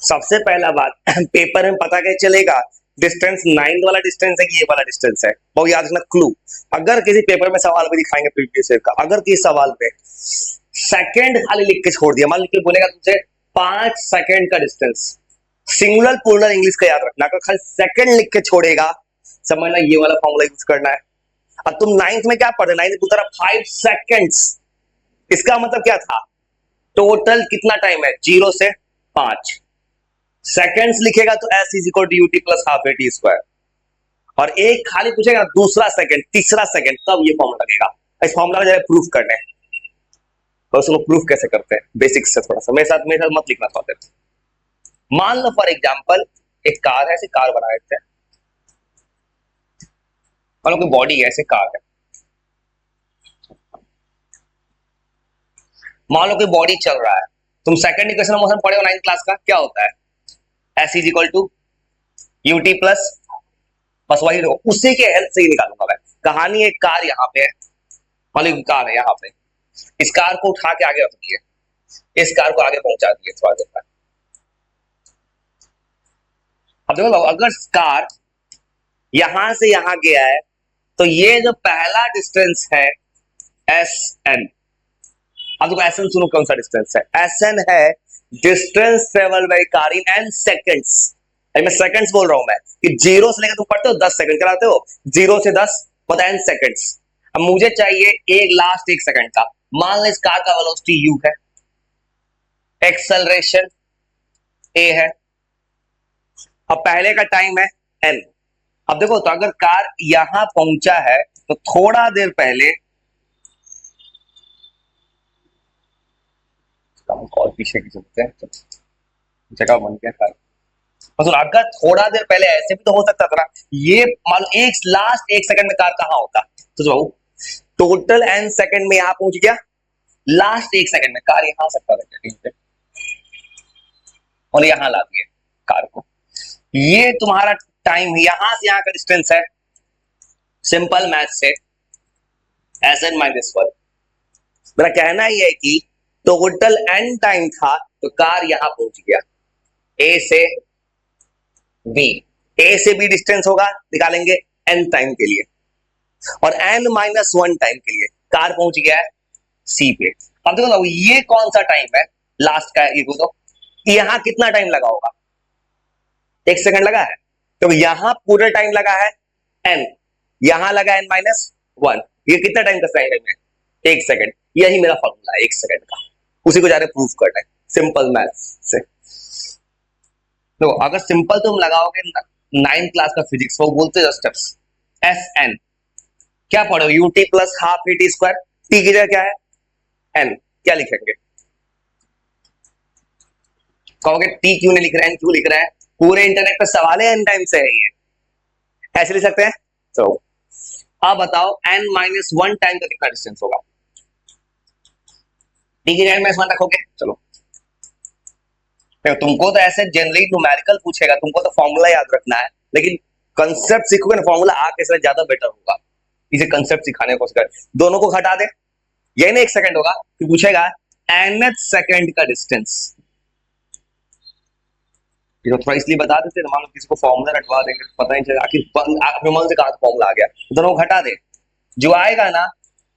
सबसे पहला बात पेपर में पता क्या चलेगा, डिस्टेंस नाइन्थ वाला डिस्टेंस है कि ये वाला डिस्टेंस है, बहुत याद रखना क्लू। अगर किसी पेपर में सवाल भी दिखाएंगे प्रीवियस ईयर का, अगर किसी सवाल पे सेकंड खाली लिख के छोड़ दिया, मान लीजिए बोलेगा तुमसे 5 सेकंड का डिस्टेंस, सिंगुलर प्लूरल इंग्लिश का याद रखना, अगर खाली सेकंड लिख के छोड़ेगा समझना ये वाला फॉर्मूला यूज करना है। अब तुम नाइन्थ में क्या पढ़े, नाइन्थ पूछा 5 सेकंड्स, इसका मतलब क्या था, टोटल कितना टाइम है 0 से 5 सेकंड्स लिखेगा तो S is equal to U T plus half A T square, और एक खाली पूछेगा दूसरा सेकंड तीसरा सेकंड, तब ये फॉर्मूला लगेगा। इस फॉर्मूला में प्रूफ करने हैं, तो उसको प्रूफ कैसे करते हैं बेसिक्स से थोड़ा सा मेरे साथ मत लिखना चाहते। मान लो फॉर एग्जांपल एक कार है, ऐसे कार बना देते हैं, मान लो कोई बॉडी है, ऐसे कार है, मान लो कोई बॉडी चल रहा है। तुम सेकंड इक्वेशन ऑफ मोशन पढ़े हो 9th क्लास का, क्या होता है, S is equal to U T plus, बस वही लो, उसी के हेल्प से ही निकालूंगा मैं। कहानी एक कार यहाँ पे है, मान लो कार है यहाँ पे, इस कार को उठा के आगे रख दिए, इस कार को आगे पहुंचा दिए थोड़ा देर बाद। अब देखो अगर कार यहां से यहां गया है तो ये जो पहला डिस्टेंस है एस एन, अब देखो एस एन सुनो कौन सा डिस्टेंस है, एस एन है distance travel by car in an seconds. मैं सेकंड्स बोल रहा हूं मैं, कि 0 से लेकर तुम पढ़ते हो 10 सेकंड कराते हो, 0 से 10 मतलब एन सेकंड्स। अब मुझे चाहिए एक लास्ट 1 सेकंड का, मान लो इस कार का वेलोसिटी u है, एक्सेलरेशन a है, अब पहले का टाइम है n। अब देखो तो अगर कार यहां पहुंचा है तो थोड़ा देर पहले, और पीछे की चलते हैं, जगह बन गया कार, मतलब अगर थोड़ा देर पहले ऐसे भी तो हो सकता था ना, ये मान लो एक लास्ट 1 सेकंड में कार कहां होता, तो बाबू टोटल n सेकंड में यहां पहुंच गया, लास्ट 1 सेकंड में कार यहां सकता था और यहां ला दिए कार को। ये तुम्हारा टाइम यहां से यहां का डिस्टेंस है, सिंपल मैथ से एस एन माइनस 1। मेरा कहना यह है कि टोटल n टाइम था तो कार यहां पहुंच गया, ए से बी, ए से बी डिस्टेंस होगा निकालेंगे n टाइम के लिए, और n माइनस 1 टाइम के लिए कार पहुंच गया है सी पे। अब देखो ये कौन सा टाइम है लास्ट का, ये तो यहां कितना टाइम लगा होगा, 1 सेकंड लगा है, तो यहां पूरा टाइम लगा है n, यहां लगा n माइनस 1, ये कितना टाइम का टाइम है 1 सेकंड। यही मेरा फॉर्मूला है 1 सेकंड का, उसी को जा रहे प्रूफ करना है सिंपल मैथ से। तो अगर सिंपल तुम लगाओगे 9th क्लास का फिजिक्स, वो बोलते हैं स्टेप्स, एस एन क्या पढ़ो, UT plus half A T square, T की जगह क्या है एन, क्या लिखेंगे, कहोगे टी क्यों नहीं लिख रहे हैं, क्यों लिख रहे हैं, पूरे इंटरनेट पे सवाल है, एन टाइम से है ये, ऐसे लिख सकते हैं। तो अब बताओ n माइनस 1 टाइम का कितना डिस्टेंस होगा, टी की जगह माइनस 1 रखोगे, चलो तुमको तो ऐसे जनरली न्यूमेरिकल पूछेगा, तुमको तो फॉर्मूला याद रखना है, लेकिन कंसेप्ट सीखोगे ना, फॉर्मूला आके से ज्यादा बेटर होगा, इसे कंसेप्ट सिखाने की कोशिश कर। दोनों को घटा दे, यही ना 1 सेकंड होगा, फिर पूछेगा nth सेकंड का डिस्टेंस, ये तो थोड़ा इसलिए बता देते, मान लो किसी को फॉर्मूला रटवा देंगे पता नहीं चलेगा आखिर अपने मन से कहां से फॉर्मूला आ गया, दोनों को घटा दे, जो आएगा ना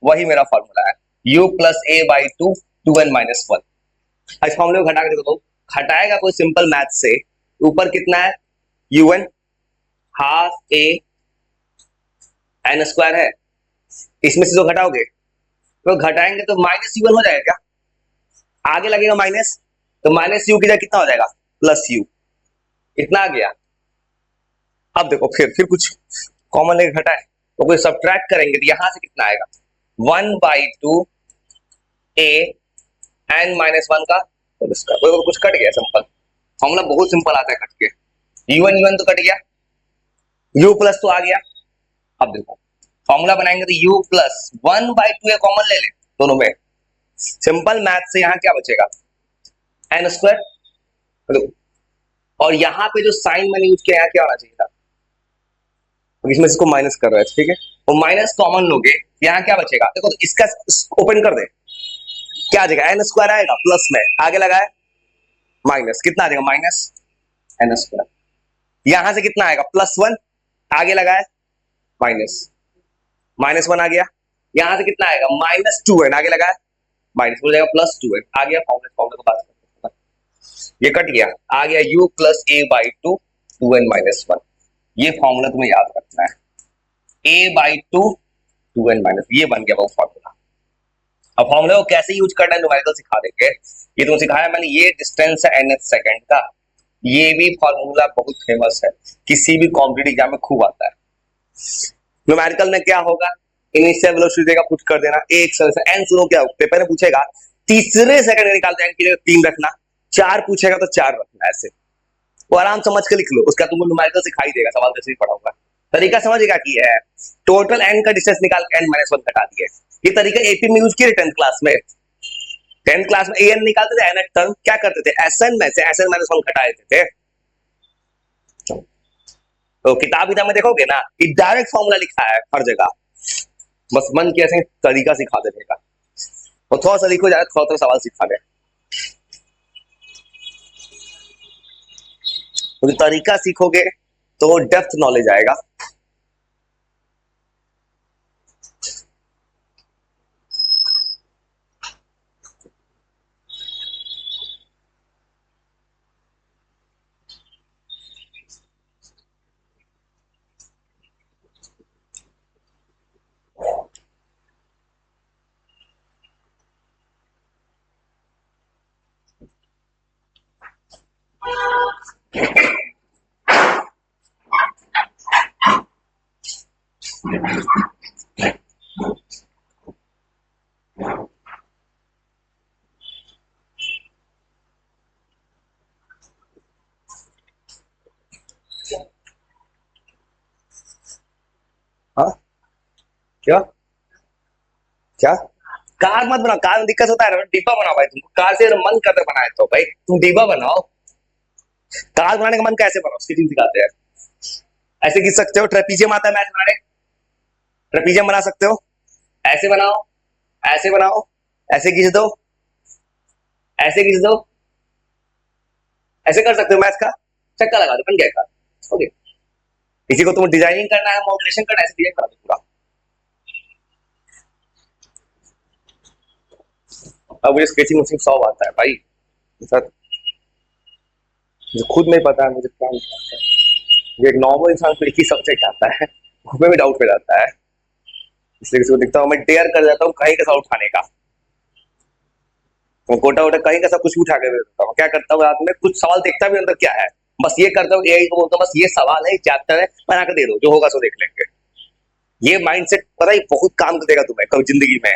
वही मेरा फॉर्मूला है, u plus A by 2 2n minus 1। इस फॉर्मूले को घटा के देखो, तो घटाएगा कोई सिंपल मैथ से, ऊपर कितना है un half A N square है, इसमें से जो घटाओगे तो घटाएंगे तो माइनस u1 हो जाएगा, क्या आगे लगेगा माइनस, तो माइनस u की जगह कितना हो जाएगा प्लस u, इतना आ गया। अब देखो फिर कुछ कॉमन लेके घटाए तो कोई सब्ट्रैक्ट करेंगे तो यहां से कितना आएगा 1/2 ए एन माइनस 1 का कुछ कट गया, सिंपल फॉर्मूला बहुत सिंपल आता है कट के, u1 तो कट गया, u प्लस तो आ गया। अब देखो फॉर्मूला बनाएंगे तो u प्लस 1/2 कॉमन ले ले दोनों में, सिंपल मैथ से यहां क्या बचेगा एन स्क्वायर, और यहां पे जो साइन मैंने यूज किया यहाँ क्या होना चाहिए था, इसमें इसको माइनस कर रहा है, ठीक है, वो माइनस कॉमन लोगे, यहाँ क्या बचेगा देखो, तो इसका ओपन कर दे, क्या आ जाएगा एन स्क्वायर आएगा, प्लस में आगे लगा है माइनस, कितना आ जाएगा माइनस एन स्क्वायर। यहां से कितना आएगा +1, आगे लगाए माइनस, -1 आ गया। यहां से कितना आएगा -2n, आगे लगाए माइनस, हो जाएगा +2n, आ गया फॉर्मूला, फॉर्मूला को पास करते हैं, ये कट गया, आ गया u + a/2 2n - 1। ये फॉर्मूला तुम्हें याद रखना है, a/2 2n - ये बन गया वो फॉर्मूला। अब फॉर्मूला को कैसे यूज करना है न्यूमेरिकल सिखा देंगे, ये तुम सिखाया मैंने। ये डिस्टेंस है nth सेकंड का, ये भी फॉर्मूला बहुत फेमस है, किसी भी कॉम्पिटिटिव एग्जाम में खूब आता है। न्यूमेरिकल में क्या होगा, इनिशियल वेलोसिटी देगा, पुट कर देना, एक से n सुनो क्या पेपर में पूछेगा, तीसरे सेकंड में निकालते हैं, n की जगह 3 रखना, 4 पूछेगा तो 4 रखना, ऐसे वो आराम समझ के लिख लो, उसका तुमको न्यूमेरिकल सिखाई देगा, सवाल जैसे ही पढ़ाऊंगा। तरीका समझेगा कि है टोटल n का डिस्टेंस निकाल के n - 1 घटा दिए। ये तरीका एपी में यूज किए 10th क्लास में। 10th क्लास में an निकालते थे, nth टर्म क्या करते थे, sn में से sn - 1 घटा देते थे। तो किताब में देखोगे ना, ये डायरेक्ट फॉर्मूला लिखा है हर जगह, बस मन के ऐसे तरीका सिखा देगा, और थोड़ा सा लिखो जाए, थोड़ा थोड़ा सवाल सिखा दे, तो तरीका सीखोगे तो डेप्थ नॉलेज आएगा। हाँ क्या क्या, कार मत बनाओ, कार में दिक्कत होता है ना, डिब्बा बनाओ भाई, तुमको कार से मन करते बनाए तो भाई तुम डिब्बा बनाओ। कार बनाने का मन कैसे बनाओ, उसकी चीज सिखाते हैं। ऐसे खींच सकते हो, ट्रेपीजियम आता है मैथ बनाने, ट्रेपीजियम बना सकते हो, ऐसे बनाओ, ऐसे बनाओ, ऐसे खींच दो, ऐसे खींच दो, ऐसे कर सकते हो, मैथ का चक्का लगा दो, बन गया कार। ओके, किसी को तुम डिजाइनिंग करना है, मॉड्यूलेशन करना है, ऐसे डिजाइन करा दो पूरा। अब मुझे स्केचिंग मशीन 100 आता है भाई, सर मुझे खुद नहीं पता है मुझे क्या लिखना है। ये एक नॉर्मल इंसान को एक ही सब्जेक्ट आता है, उसमें भी डाउट हो जाता है, इसलिए किसी को दिखता हूँ मैं डेयर कर जाता हूँ कहीं का उठाने का, तो कोटा वोटा कहीं का सब कुछ उठा के दे देता हूँ। क्या करता हूँ, रात में कुछ सवाल देखता भी अंदर क्या है, बस ये करता हूँ, यही बोलता हूँ, बस ये सवाल है, चैप्टर है, बना के दे दो, जो होगा सो देख लेंगे। ये माइंडसेट पता ही बहुत काम देगा तुम्हें कभी जिंदगी में।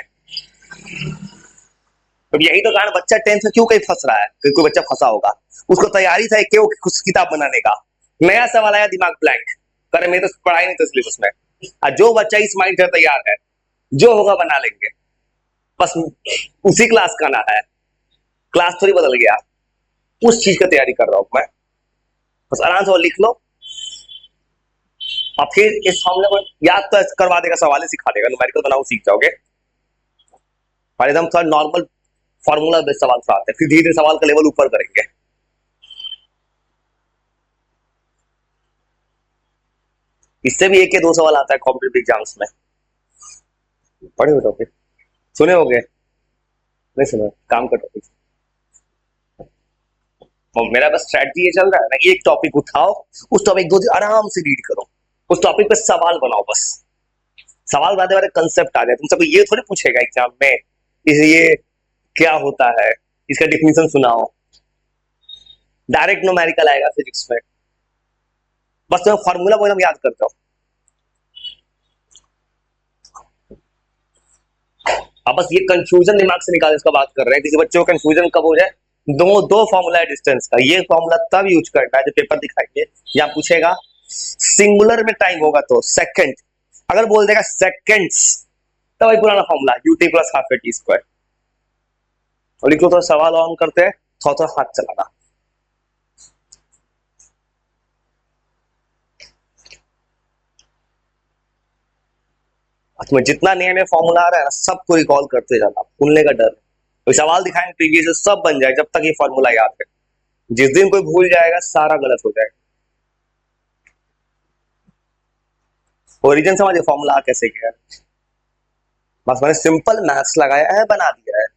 तो यही तो कारण बच्चा 10th में क्यों कहीं फंस रहा है, कोई बच्चा फंसा होगा, उसको तैयारी था क्यों कुछ किताब बनाने का, नया सवाल आया, दिमाग ब्लैंक करे, मेरे तो पढ़ाई नहीं था सिलेबस में। और जो बच्चा इस माइंड से तैयार है, जो होगा बना लेंगे, बस उसी क्लास का ना है, क्लास थोड़ी बदल गया, उस चीज का तैयारी कर रहा हूं मैं, बस आराम से लिख लो, और फिर इस फॉर्मूले को याद तो करवा देगा, सवाल ही सिखा देगा, न्यूमेरिकल बनाओ सीख जाओगे। और एकदम थोड़ा नॉर्मल फॉर्मूला बेस्ड सवाल से आते हैं, फिर धीरे धीरे सवाल का लेवल ऊपर करेंगे। इससे भी एक या दो सवाल आता है कॉम्पिटिटिव एग्जाम्स में, पढ़े हो टॉपिक, सुने होगे, नहीं सुने, काम का टॉपिक। और मेरा बस स्ट्रैटेजी ये चल रहा है ना, एक टॉपिक उठाओ, उस टॉपिक 2 दिन आराम से रीड करो, उस टॉपिक पे सवाल बनाओ, बस सवाल बनाते बनाते कंसेप्ट आ जाए। तुम सबको ये थोड़ी पूछेगा एग्जाम में ये क्या होता है, इसका डिफिनीशन सुनाओ, डायरेक्ट न्यूमेरिकल आएगा फिजिक्स में, बस तुम्हें फॉर्मूला को एकदम याद करते हो। अब बस ये कंफ्यूजन दिमाग से निकालने का बात कर रहे हैं, किसी बच्चे को कंफ्यूजन कब हो जाए, दो दो फॉर्मूला है डिस्टेंस का, ये फॉर्मूला तब यूज करना है जब पेपर दिखाएंगे या पूछेगा सिंगुलर में टाइम होगा तो सेकंड, अगर बोल देगा सेकंड्स तो वही पुराना फॉर्मूला ut + ½ t²। और लिखो तो सवाल ऑन करते हैं, थोड़ा थोड़ा हाथ चलाना। तुम्हें जितना नया नया फॉर्मूला आ रहा है ना, सबको रिकॉल करते जाना, भूलने का डर, कोई सवाल दिखाएंगे प्रीवियस सब बन जाए, जब तक ये फॉर्मूला याद है। जिस दिन कोई भूल जाएगा सारा गलत हो जाएगा। ओरिजिन समझे फॉर्मूला कैसे किया है? बस मैंने सिंपल मैथ्स लगाया है, बना दिया है।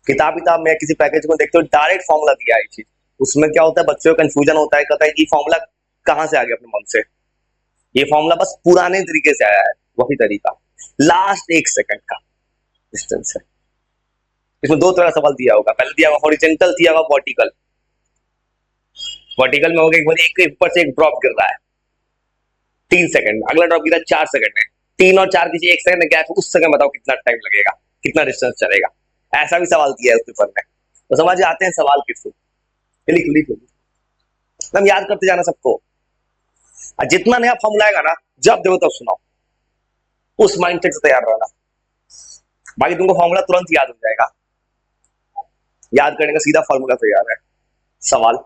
किताब में किसी पैकेज को देखते हो डायरेक्ट फॉर्मूला दिया है चीज, उसमें क्या होता है बच्चों को कंफ्यूजन होता है, कहता है कि फॉर्मूला कहां से आ गया अपने मन से। ये फॉर्मूला बस पुराने तरीके से आया है, वही तरीका लास्ट 1 सेकंड का डिस्टेंस है। इसमें दो तरह सवाल दिया होगा, पहले दिया होगा हॉरिजेंटल, दिया होगा वर्टिकल। वर्टिकल में होगा एक ऊपर से एक ड्रॉप गिर रहा है 3 सेकंड, अगला ड्रॉप गिरा 4 सेकंड में, 3 और 4 दीजिए 1 सेकंड में गैप, उस सेकंड बताओ कितना टाइम लगेगा, कितना डिस्टेंस चलेगा। ऐसा भी सवाल दिया है उस पेपर में। तो समझ आते हैं सवाल के थ्रू। लिख लिख हम याद करते जाना सबको, और जितना नया फॉर्मूला आएगा ना जब देखो तब सुनाओ, उस माइंडसेट से तैयार रहना, बाकी तुमको फॉर्मूला तुरंत याद हो जाएगा। याद करने का सीधा फॉर्मूला तैयार है। सवाल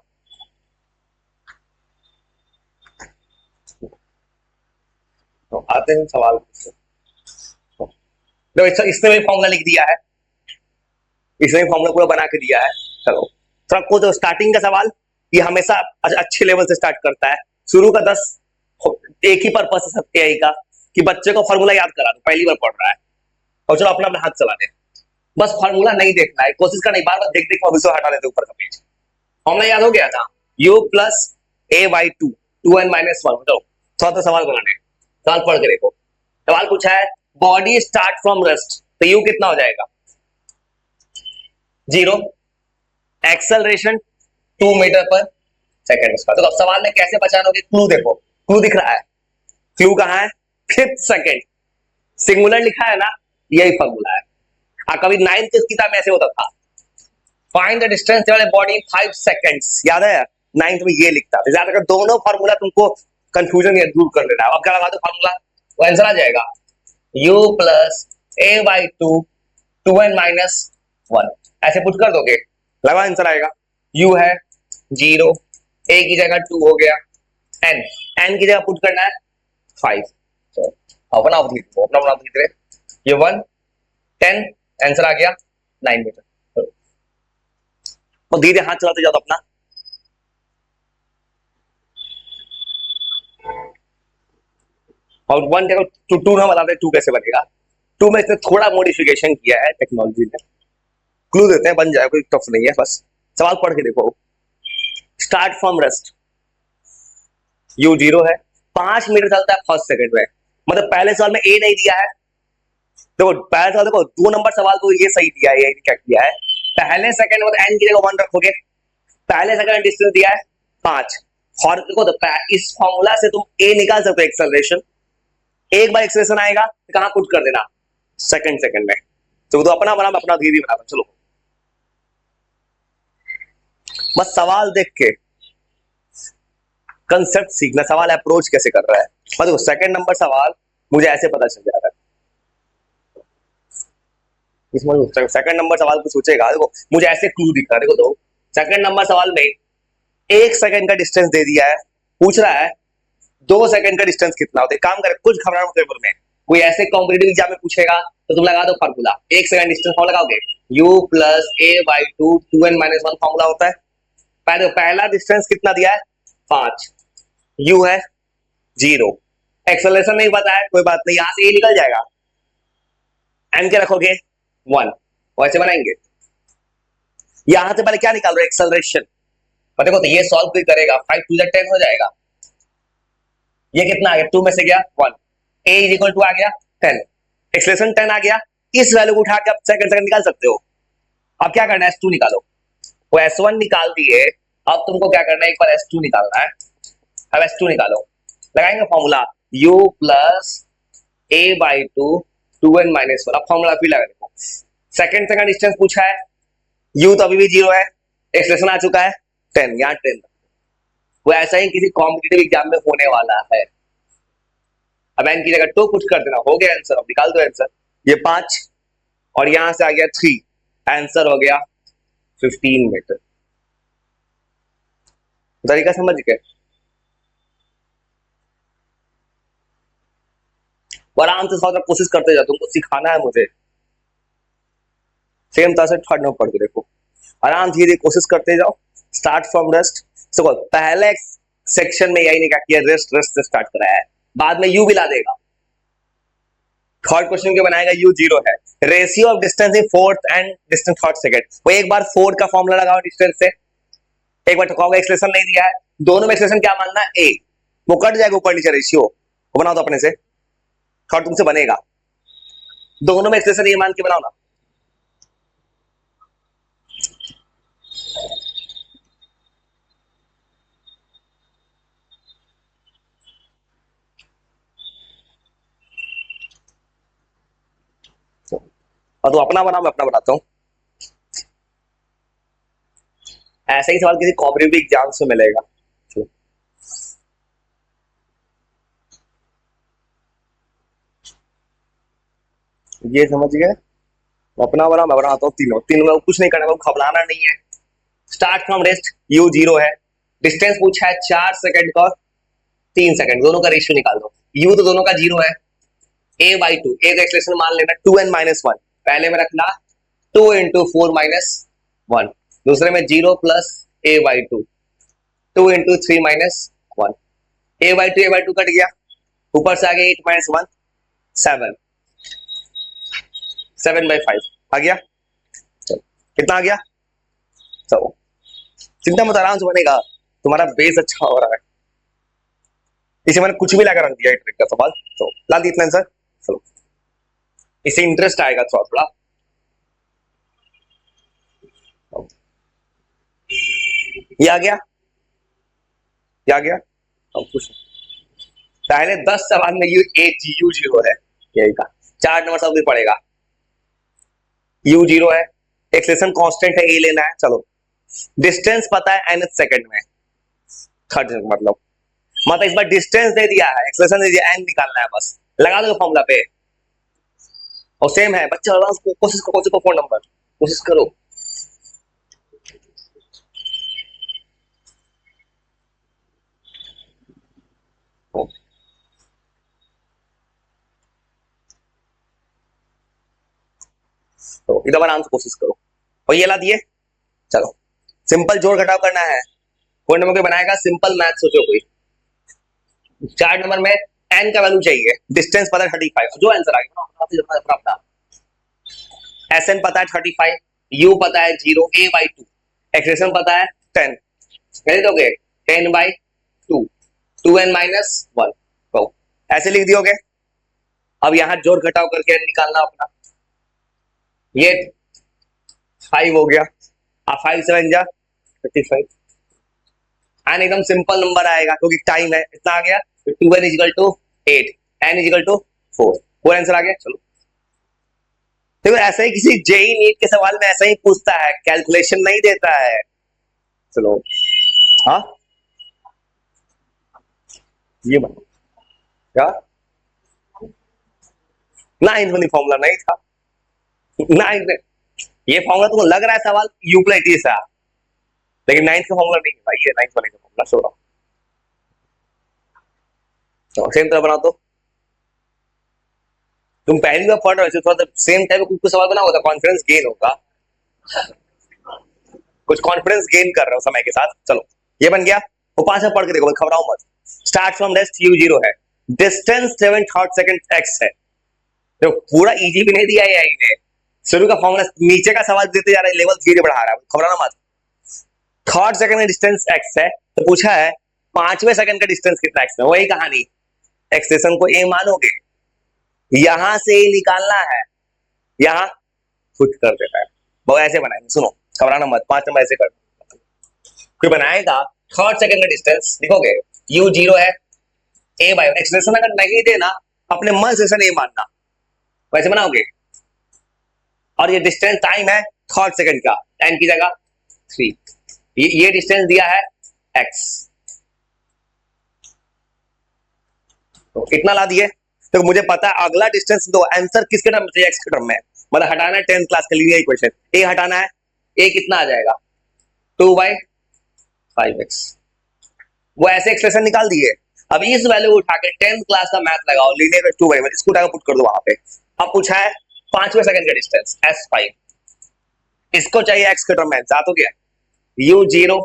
तो आते हैं सवाल। तो इसने भी फॉर्मूला लिख दिया है, इसने फॉर्मूला पूरा बना के दिया है। चलो तो आपको जो स्टार्टिंग का सवाल, ये हमेशा अच्छे लेवल से स्टार्ट करता है। शुरू का 10 एक ही पर्पस है सबके यही का कि बच्चे को फॉर्मूला याद करा दो, पहली बार पढ़ रहा है, और चलो अपना अपना हाथ चला दे, बस फॉर्मूला नहीं देखना है, कोशिश करना बार बार देख देख विषय हटा देते ऊपर का पेज। फॉर्मूला याद हो गया था, u plus A by two, 2n-1। चलो थोड़ा सा सवाल बनाने, सवाल पढ़ के देखो। सवाल पूछा है बॉडी स्टार्ट फ्रॉम रेस्ट, तो u कितना हो जाएगा 0, एक्सेलरेशन 2 मीटर पर सेकेंड का। तो अब सवाल में कैसे पहचानोगे, क्लू देखो, क्लू दिख रहा है, क्लू कहां है 5th सेकेंड, सिंगुलर लिखा है ना, यही फॉर्मूला है। कभी 9th किताब में ऐसे होता था, फाइंड द डिस्टेंस वाले बॉडी 5 सेकेंड्स, याद है 9th में ये लिखता था। ज्यादा दोनों फॉर्मूला तुमको कंफ्यूजन या दूर कर देना है। अब क्या लगा दो फॉर्मूला, वो आंसर आ जाएगा u plus A by two, 2n-1, ऐसे पुट कर दोगे लगा आंसर आएगा। u है 0, a की जगह 2 हो गया, n की जगह पुट करना है 5। अपना अपना ये 1 10, आंसर आ गया 9 मीटर। तो धीरे हाथ चलाते जाओ अपना। और 1 देखो, टू ना बताते 2 कैसे बनेगा। 2 में इसने थोड़ा मॉडिफिकेशन किया है टेक्नोलॉजी में, क्लू देते हैं बन जाएगा, कोई टफ नहीं है, बस सवाल पढ़ के देखो। स्टार्ट फ्रॉम रेस्ट, u 0 है, 5 मीटर चलता है फर्स्ट सेकंड में, मतलब पहले सवाल में a नहीं दिया है। देखो पहले सवाल देखो 2 नंबर सवाल को ये सही दिया है, ये क्या किया है, पहले सेकंड में n की जगह 1 रखोगे, पहले सेकंड डिस्टेंस दिया है 5, और देखो तो इस फॉर्मूला से तुम a निकाल सकते हो एक्सेलरेशन, एक बार एक्सेलरेशन आएगा तो कहां पुट कर देना सेकंड में। तो अपना बना अपना धीरे बना, चलो बस सवाल देख के कंसेप्ट सीखना, सवाल अप्रोच कैसे कर रहा है। और देखो सेकंड नंबर सवाल मुझे ऐसे पता चल जाएगा, इसमें सेकंड नंबर सवाल को सोचेगा, देखो मुझे ऐसे क्लू दिख रहा है, देखो तो सेकंड नंबर सवाल में 1 सेकंड का डिस्टेंस दे दिया है, पूछ रहा है 2 सेकंड का डिस्टेंस कितना होता है। काम करे कुछ घबराना पेपर में, कोई ऐसे कॉम्पिटेटिव एग्जाम में पूछेगा तो तुम लगा दो फॉर्मूला, 1 सेकंड डिस्टेंस फॉर्मूला लगाओगे u plus A by two, 2n-1 formula होता है। पहला डिस्टेंस कितना दिया है 5, u है 0, एक्सेलरेशन नहीं पता है, कोई बात नहीं, यहां से a निकल जाएगा, n के रखोगे 1, वैसे बनाएंगे। यहां से पहले क्या निकाल रहे हो एक्सेलरेशन, देखो तो ये सॉल्व कोई करेगा, 5 टू 10 हो जाएगा, ये कितना आ गया 2 में से गया 1, a इज इक्वल टू आ गया 10, एक्सेलरेशन 10 आ गया, इस वैल्यू को उठा के आप सेकंड निकाल सकते हो। अब क्या करना है s2 निकालो, वो s1 निकाल दिए, अब तुमको क्या करना है एक बार s2 निकालना है। अब s2 निकालो, लगाएंगे formula u plus A by two, 2n-1, अब फॉर्मूला फिर लगा देखो, सेकंड डिस्टेंस पूछा है, u तो अभी भी 0 है, एक्सेलरेशन आ चुका है 10, यहाँ 10, वो ऐसा ही किसी कॉम्पिटिटिव एग्जाम में होने वाला है। अब n की जगह 2 पुट कर देना, हो गया आंसर, अब निकाल दो आंसर, ये 5 और यहां से आ गया 3, आंसर हो गया 15 मीटर। तरीका समझ गए, आराम से समझना कोशिश करते जाओ, तुमको सिखाना है मुझे। सेम तरह से थर्ड नंबर पढ़ के देखो, आराम धीरे कोशिश करते जाओ, स्टार्ट फ्रॉम रेस्ट। देखो पहले सेक्शन में यही नहीं क्या किया, रेस्ट रेस्ट से स्टार्ट कराया है, बाद में यू भी ला देगा। थर्ड क्वेश्चन के बनाएगा यू जीरो है, ratio of distance in fourth and distance third second. वो एक बार फोर्थ का फॉर्मूला लगाओ डिस्टेंस से, एक बार ठोकाओगे, एक्सप्रेशन नहीं दिया है, दोनों में एक्सप्रेशन क्या मानना है, ए, वो कट जाएगा ऊपर नीचे रेशियो, वो बनाओ तो अपने से, थर्ड तुमसे बनेगा, दोनों में एक्सप्रेशन ये मान के बनाओ ना। और तो अपना बना, मैं अपना बनाता हूं। ऐसा ही सवाल किसी कॉम्पिटिटिव एग्जाम से मिलेगा। ये समझ गए, अपना बना मैं बनाता हूँ, तीनों तीनों में कुछ नहीं करना, घबराना नहीं है। Start from rest, you zero है, डिस्टेंस पूछा है 4 सेकंड का 3 सेकंड, दोनों का रेशियो निकाल दो। यू तो दोनों का जीरो है, a बाई टू, ए का एक्सप्रेशन मान लेना 2n-1, पहले में रखना 2 इंटू 4-1, दूसरे में 0 plus a by two, 2 into 3-1, a by two cut गया, ऊपर से आ गया 8-1, 7, 7/5 आ गया, कितना आ गया, चलो चिंता मत, आराम से बनेगा, तुम्हारा बेस अच्छा हो रहा है। इसे मैंने कुछ भी लाकर रख दिया ट्रिक का सवाल, तो ला दी इतना आंसर। चलो इससे इंटरेस्ट आएगा थोड़ा थोड़ा। ये आ गया, ये आ गया, अब कुछ पहले 10 सवाल में यू जीरो है, यही का 4 नंबर सब पड़ेगा, यू जीरो है, एक्सेलेरेशन कांस्टेंट है, ए लेना है। चलो डिस्टेंस पता है nth सेकंड में, थर्ड मतलब इस बार डिस्टेंस दे दिया है, एक्सेलेरेशन दे दिया, एन निकालना है, बस लगा दो फॉर्मूला पे, और सेम है बच्चा, कोशिश करो, 4 नंबर कोशिश करो। तो इधर आराम से कोशिश करो, और ये ला दिए। चलो सिंपल जोड़ घटाव करना है, कोई नंबर के बनाएगा, सिंपल मैथ सोचो कोई। 4 नंबर में n का वैल्यू चाहिए, डिस्टेंस पता है 35, जो आंसर आ गया, एस एन पता है 35, यू पता है 0, a बाई टू, एक्सप्रेशन पता है 10, कह दोगे 10/2, 2n-1, तो ऐसे लिख दियोगे। अब यहां जोड़ घटाव करके n निकालना अपना, ये 5 हो गया, अब 5 7 जा 35, एन एकदम सिंपल नंबर आएगा क्योंकि टाइम है, इतना आ गया, 2n=8, n=4, वो आंसर आ गया। चलो देखो ऐसा ही किसी जेई नीट के सवाल में ऐसा ही पूछता है, कैलकुलेशन नहीं देता है। चलो हाँ ये बना क्या, नाइन्थ में फॉर्मूला नहीं था, नाइन्थ में ये फॉर्मूला तुमको लग रहा है सवाल यूक्लिडी सा, लेकिन नाइन्थ का फॉर्मूला नहीं था, ये नाइन्थ वाले का फॉर्मूला शो रहा। तो सेम तरह बना दो, तुम पहली बार पढ़ रहे हो, थोड़ा सेम टाइप का कुछ सवाल बना होगा, कॉन्फिडेंस गेन होगा, कुछ कॉन्फिडेंस गेन कर रहे हो समय के साथ। चलो ये बन गया, वो 5 में पढ़ के देखो, घबराओ मत। Start from rest, you zero है, डिस्टेंस 7 थर्ड सेकंड x है, तो पूरा इजी भी नहीं दिया है ने, शुरू का फॉर्मूला नीचे का सवाल देते जा रहा है, लेवल धीरे बढ़ा रहा है, घबराना मत। थर्ड सेकंड का डिस्टेंस x है, तो पूछा है 5वें सेकंड का डिस्टेंस कितना x है, वही कहानी, एक्सप्रेशन को a मानोगे, यहां से निकालना है, यहां खुद कर देता है, वो ऐसे बनाएंगे, सुनो घबराना मत, 5 नंबर ऐसे कर, कोई बनाएगा थर्ड सेकंड का डिस्टेंस लिखोगे, यू जीरो है, a बाई, एक्सप्रेशन अगर नहीं देना अपने मन से नहीं मानना, वैसे बनाओगे, और ये डिस्टेंस टाइम है थर्ड सेकंड का, टाइम की जगह 3, ये डिस्टेंस दिया है x, तो इतना ला दिए, तो मुझे पता है अगला डिस्टेंस दो, आंसर किसके टर्म में, x के टर्म में, मतलब हटाना है 10th क्लास के लिए इक्वेशन, a हटाना है, a कितना आ जाएगा 2/5x, वो ऐसे एक्सप्रेशन निकाल दिए। अब इस वैल्यू उठा के 10th क्लास का मैथ लगाओ, लीनियर 2/5, इसको उठा के पुट कर दो वहां पे। अब पूछा है 5वें सेकंड का डिस्टेंस s5, इसको चाहिए एक्स के टर्म में आंसर तो क्या you zero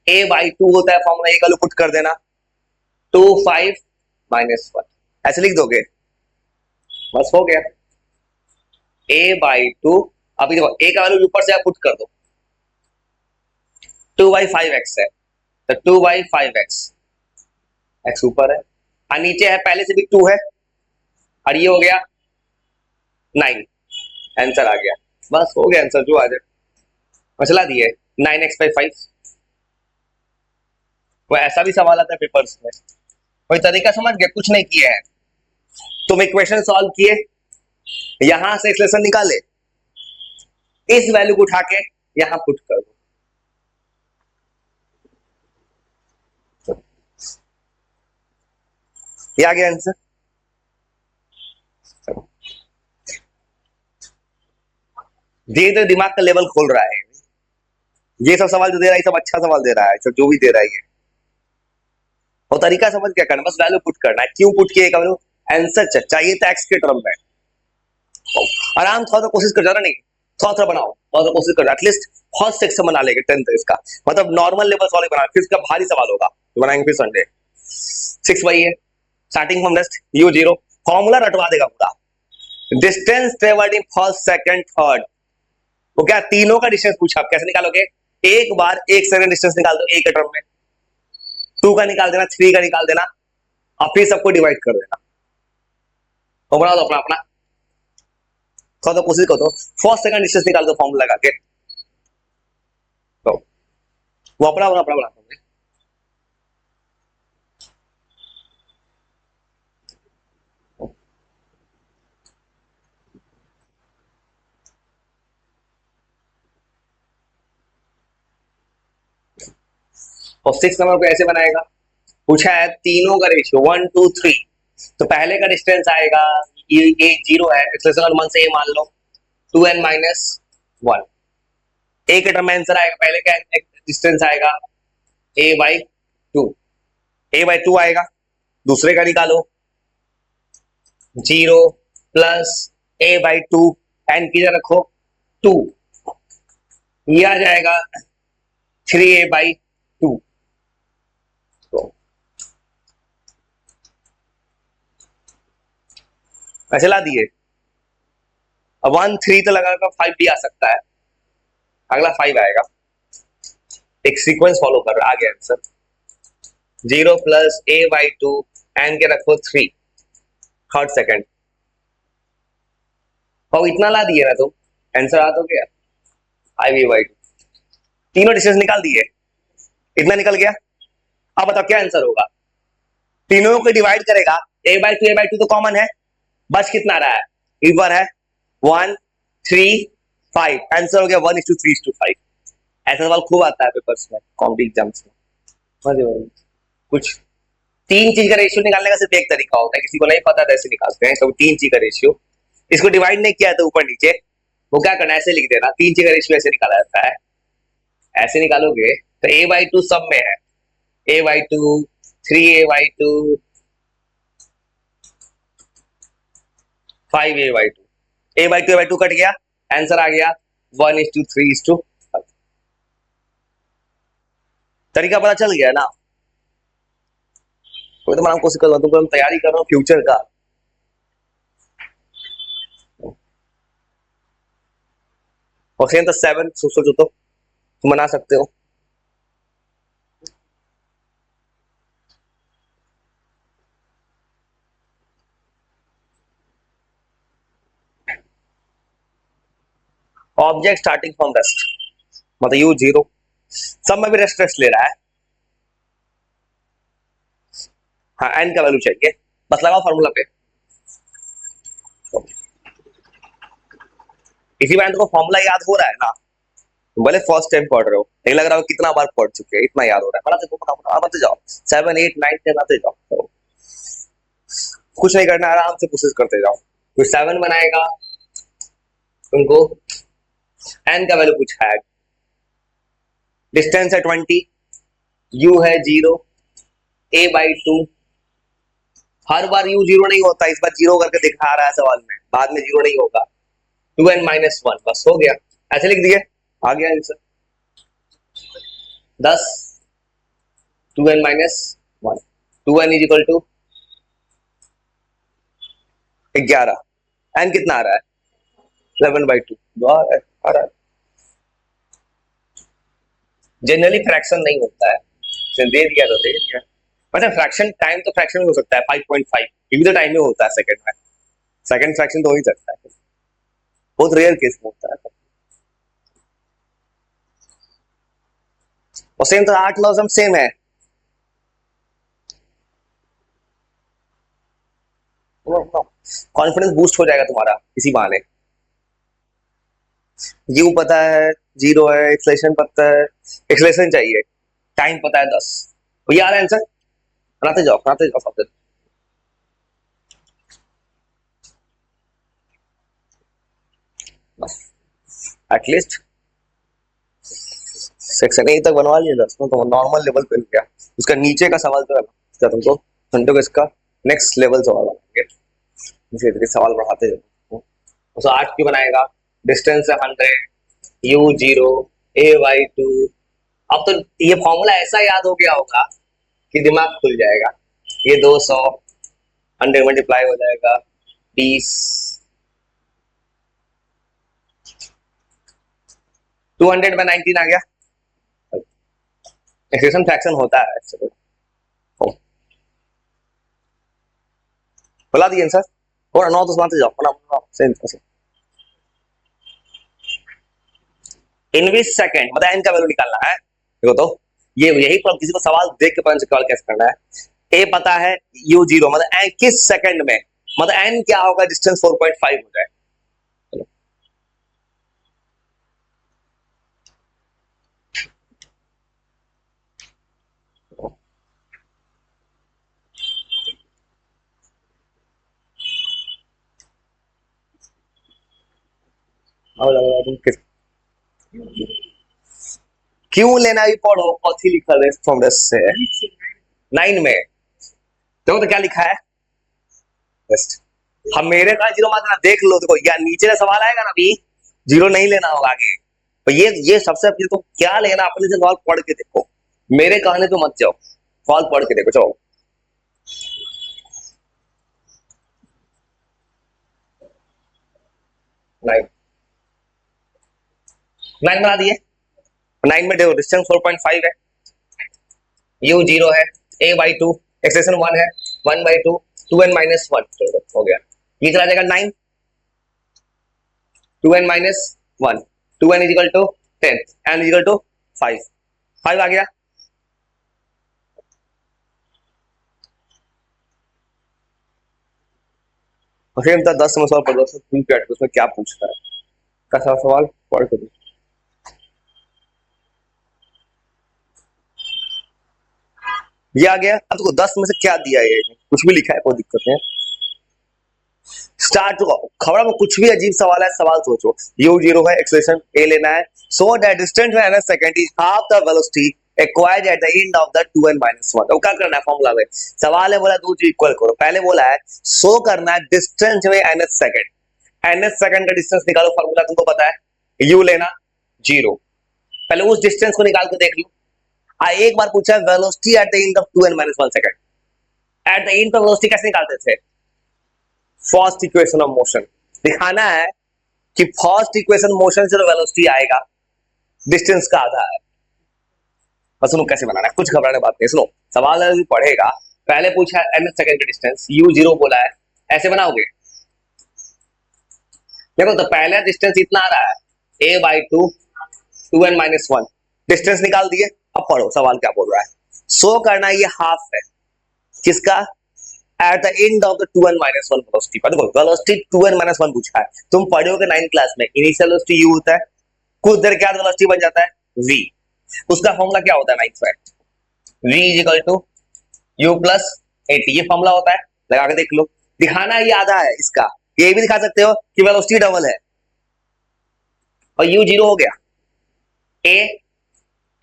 A by two होता है फॉर्मूला, ए का पुट कर देना 2 5 - 1 ऐसे लिख दोगे, बस हो गया ए बाई टू। अभी देखो ए का वैल्यू ऊपर से पुट कर दो, 2/5x है तो 2/5x, एक्स ऊपर है और नीचे है पहले से भी 2 है और ये हो गया 9, आंसर आ गया, बस हो गया आंसर जो आ जाए। मसला दिए 9x/5। वो ऐसा भी सवाल आता है पेपर्स में, कोई तरीका समझ गया, कुछ नहीं किया है तुम इक्वेशन सॉल्व किए, यहां से एक्सलेशन निकाले, इस वैल्यू को उठा के यहां पुट कर दो, ये आ गया आंसर। धीरे धीरे दिमाग का लेवल खोल रहा है, ये सब सवाल जो दे रहा है सब अच्छा सवाल दे रहा है, सब जो भी दे रहा है ये, और तरीका समझ क्या करना, बस वैल्यू पुट करना है, क्यों पुट किए वैल्यू, आंसर चाहिए था एक्स के टर्म में, आराम थोड़ा सा कोशिश कर जाना, नहीं थोड़ा सा बनाओ, थोड़ा सा कोशिश कर, एटलीस्ट फर्स्ट सेक्शन बना लेंगे 10th इसका, मतलब नॉर्मल लेवल सॉल्व बना, फिर इसका भारी सवाल होगा तो बनाएंगे फिर संडे। 6 वही है, starting from left u zero, formula रटवा देगा पूरा, distance travelled in first second third, वो क्या तीनों का डिस्टेंस पूछा, आप कैसे निकालोगे, एक बार 1 सेकंड डिस्टेंस निकाल दो, ए के टर्म में 2 का निकाल देना, 3 का निकाल देना और फिर सबको डिवाइड कर देना, तो बना दो अपना अपना, थोड़ा कोशिश करो, फर्स्ट सेकंड डिस्टेंस निकाल दो फॉर्मूला लगा के, तो वो अपना अपना अपना बनाता हूँ। और 6 नंबर को ऐसे बनाएगा, पूछा है तीनों का रेशियो 1 2 3, तो पहले का डिस्टेंस आएगा, ये जीरो है एक्सेलेरेशन 1 से ये मान लो 2n-1, ए के टर्म में आंसर आएगा, पहले का डिस्टेंस आएगा a/2, a/2 आएगा, दूसरे का निकालो 0 प्लस a/2 एन की जगह रखो 2, ये आ जाएगा 3a/2, ऐसे ला दिए, अब 1 3 तो लगाकर 5 भी आ सकता है, अगला 5 आएगा, एक सीक्वेंस फॉलो कर रहा, आ गया आंसर 0 प्लस a/2 एन के रखो 3 थर्ड सेकंड, और इतना ला दिए ना तुम, आंसर आ तो गया 5a/2, तीनों डिस्टेंस निकाल दिए, इतना निकल गया, अब बताओ क्या आंसर होगा, तीनों को डिवाइड करेगा, a/2 तो कॉमन है, बस कितना रहा है, ऊपर है 1 3 5, आंसर हो गया 1:3:5, ऐसा सवाल खूब आता है पेपर्स में, कॉम्पिटिटिव एग्जाम्स में, कुछ 3 चीज का रेशियो निकालने का सिर्फ एक तरीका होता है, किसी को नहीं पता तो ऐसे निकालते हैं, तो 3 चीज का रेशियो, इसको डिवाइड नहीं किया तो ऊपर नीचे, वो क्या करना है ऐसे लिख देना, 3 चीज का रेशियो ऐसे निकाला जाता है, ऐसे निकालोगे तो a/2 सब में है, a/2 3a/2 5a/2, a/2 cut गया, आंसर आ गया 1:3:5, तरीका पता चल गया ना, कोई तो मैं कोशिश कर रहा हूँ, तुमको तैयारी कर रहा हूँ फ्यूचर का, और सेम तो 7 सोचो तो तुम बना सकते हो, ऑब्जेक्ट स्टार्टिंग फ्रॉम रेस्ट, मतलब यू जीरो, सब में भी रेस्ट रेस्ट ले रहा है, हाँ एन का वैल्यू चाहिए, बस लगाओ फॉर्मूला पे, इसी बार को फॉर्मूला याद हो रहा है ना, भले फर्स्ट टाइम पढ़ रहे हो, नहीं लग रहा हो कितना बार पढ़ चुके हैं, इतना याद हो रहा है, बनाते बनाते जाओ 7 8 9 10 आते जाओ, तो कुछ नहीं करना, आराम से कोशिश करते जाओ, कोई 7 बनाएगा तुमको, एन का वैल्यू पूछा है, डिस्टेंस है 20, यू है 0, a/2, हर बार यू 0 नहीं होता, इस बार 0 करके दिखा रहा है सवाल में, बाद में 0 नहीं होगा, 2n-1, बस हो गया, ऐसे लिख दिए, आ गया answer 10 2n minus 1 2n is equal to 11 N कितना आ रहा है 11/2 आ रहा है जनरली फ्रैक्शन नहीं होता है दे दिया तो दे दिया मतलब फ्रैक्शन टाइम तो फ्रैक्शन में हो सकता है 5.5 ये भी तो टाइम में होता है सेकंड में सेकंड फ्रैक्शन तो हो ही सकता है बहुत रेयर केस में होता है और सेम तो 8 लॉज़म सेम है कॉन्फिडेंस बूस्ट हो जाएगा तुम्हारा इसी बहाने यू पता है 0 है एक्सलेशन पता है एक्सलेशन चाहिए टाइम पता है 10 तो ये आ रहा है आंसर बनाते जाओ सब एटलीस्ट सेक्शन ए तक बनवा लिया 10 में तो नॉर्मल लेवल पे गया उसका नीचे का सवाल तो है इसका तुमको घंटों का इसका नेक्स्ट लेवल सवाल बनाएंगे धीरे धीरे सवाल बढ़ाते जाओ तो 8 क्यों बनाएगा डिस्टेंस है 100 u 0 a by 2 अब तो ये फॉर्मूला ऐसा याद हो गया होगा कि दिमाग खुल जाएगा ये 200 100 मल्टीप्लाई हो जाएगा 20 200 में 19 आ गया एक्सप्रेशन फ्रैक्शन होता है बता दिए आंसर और 9 तो बनाते जाओ ना सेम से इन विच सेकंड मतलब एन का वैल्यू निकालना है देखो तो ये यही पर किसी को सवाल देख के पता सवाल कैसे करना है ए पता है u 0 मतलब एन किस सेकंड में मतलब एन क्या होगा डिस्टेंस 4.5 हो जाए क्यों लेना भी पढ़ो कॉथी लिखा है फ्रॉम दिस से 9 में देखो तो क्या लिखा है बेस्ट हम मेरे का जीरो मार्क देख लो देखो या नीचे का सवाल आएगा ना अभी जीरो नहीं लेना होगा आगे तो ये सबसे पहले तो क्या लेना अपने से सवाल पढ़ के देखो मेरे कहने तो मत जाओ सवाल पढ़ के देखो चलो नाइन बना दिए 9 में देखो डिस्टेंस 4.5 है u 0 है a by 2 एक्सटेंशन 1 है 1/2 2n minus 1 हो गया ये चला जाएगा 9 2n minus 1 2n is equal to 10 n is equal to 5 5 आ गया फिर 10 में सवाल पढ़ दो उसमें क्या पूछता है कैसा सवाल पढ़ के ये आ गया अब तो 10 में से क्या दिया है कुछ भी लिखा है कोई दिक्कत नहीं स्टार्ट खबर में कुछ भी अजीब सवाल है सवाल सोचो u 0 है एक्सेलेरेशन a लेना है सो दैट डिस्टेंस में second is half the velocity acquired at the end of the 2n - 1 तो क्या करना है फॉर्मूला में सवाल है बोला दो चीज इक्वल करो पहले बोला है सो करना है डिस्टेंस में ns सेकंड का डिस्टेंस निकालो फॉर्मूला तुमको पता है u लेना 0 पहले उस डिस्टेंस को निकाल के देख लो एक बार पूछा velocity at the end of 2n - 1 second at the end पर वेलोसिटी कैसे निकालते थे फर्स्ट इक्वेशन ऑफ मोशन दिखाना है कि फर्स्ट इक्वेशन मोशन से वेलोसिटी आएगा डिस्टेंस का आधा है और सुनो कैसे बनाना है कुछ घबराने बात नहीं सुनो सवाल पढ़ेगा पहले पूछा है n सेकंड का डिस्टेंस u 0 बोला है ऐसे बनाओगे देखो तो पहले डिस्टेंस इतना आ रहा है a by 2 2n - 1 डिस्टेंस निकाल दिए अब पढ़ो सवाल क्या बोल रहा है सो करना ये हाफ है किसका at the end of the 2n - 1 velocity पर देखो वेलोसिटी 2n - 1 पूछा है तुम पढ़ोगे 9th क्लास में इनिशियल वेलोसिटी u होता है कुछ देर के बाद वेलोसिटी बन जाता है v उसका फॉर्मूला क्या होता है 9th में v = u + 80 ये फॉर्मूला होता है लगा के देख लो दिखाना ये आधा है इसका ये भी दिखा सकते हो कि वेलोसिटी डबल है और u 0 हो गया a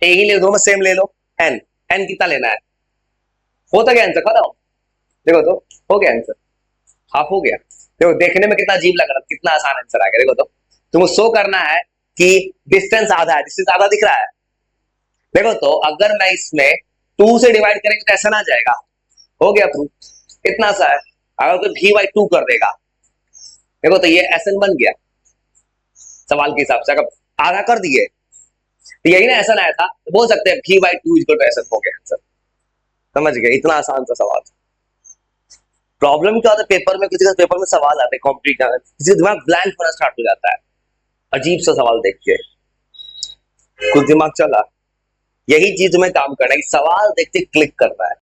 ही ले दो में सेम ले लो n कितना लेना है होता क्या आंसर खत्म देखो तो हो गया आंसर हाफ हो गया देखो देखने में कितना अजीब लग रहा है कितना आसान आंसर आ गया देखो तो तुमको शो करना है कि डिस्टेंस आधा है, डिस्टेंस आधा दिख रहा है। देखो तो अगर मैं इसमें 2 से डिवाइड करेंगे तो ऐसा ना जाएगा, हो गया प्रूफ, इतना सा है। अगर कोई v/2 कर देगा, देखो तो ये SN बन गया सवाल के हिसाब से। अगर आधा कर दिए तो यही ना SN आया था, तो बोल सकते हैं v/2 = SN हो गया आंसर। समझ गए, इतना आसान सा सवाल। प्रॉब्लम क्या होता है पेपर में, किसी का पेपर में सवाल आते हैं कॉम्पिटिटिव, किसी दिमाग ब्लैंक होना स्टार्ट हो जाता है अजीब सा सवाल देख के, कुछ दिमाग चला। यही चीज में काम करना है कि सवाल देखते क्लिक करना है।